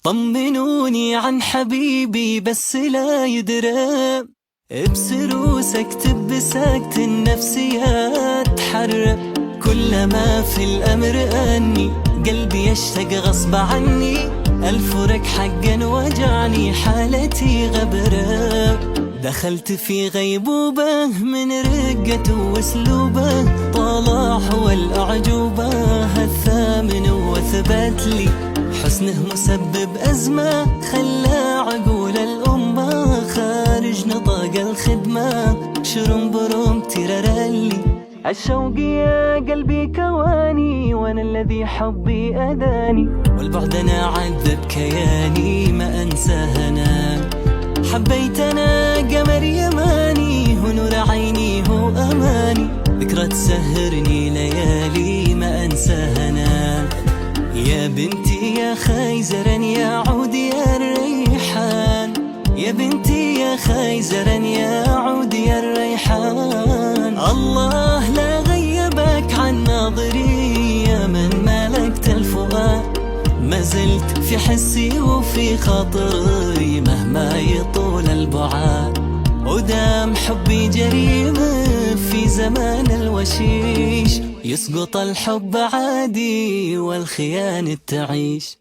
طمنوني عن حبيبي بس لا يدرى، ابسروا سكت بسكت النفسيات حرة. كلما في الأمر أني قلبي يشتاق غصب عني، الفرق حقا وجعني حالتي غبرة. دخلت في غيبوبة من رقته واسلوبه، طلع هو الأعجوبة الثامن وثبت لي حسنه مسبب أزمة، خلى عقول الأمة خارج نطاق الخدمة. شرم برم تيرارلي الشوق يا قلبي كواني، وانا الذي حبي أذاني، والبعد انا عذب كياني ما انساه انا. حبيت انا قمر يماني، هو نور عيني هو اماني، ذكرى تسهرني ليالي ما انساها انا. يا بنتي يا خيزرا يا عودي الريحان، يا بنتي يا خيزرا يا عودي الريحان. الله لا غيبك عن ناظري يا من ملكت الفؤاد، ما زلت في حسي وفي خاطري مهما يطول البعاد. ودام حبي جريمة في زمان الوشيش، يسقط الحب عادي والخيانة تعيش.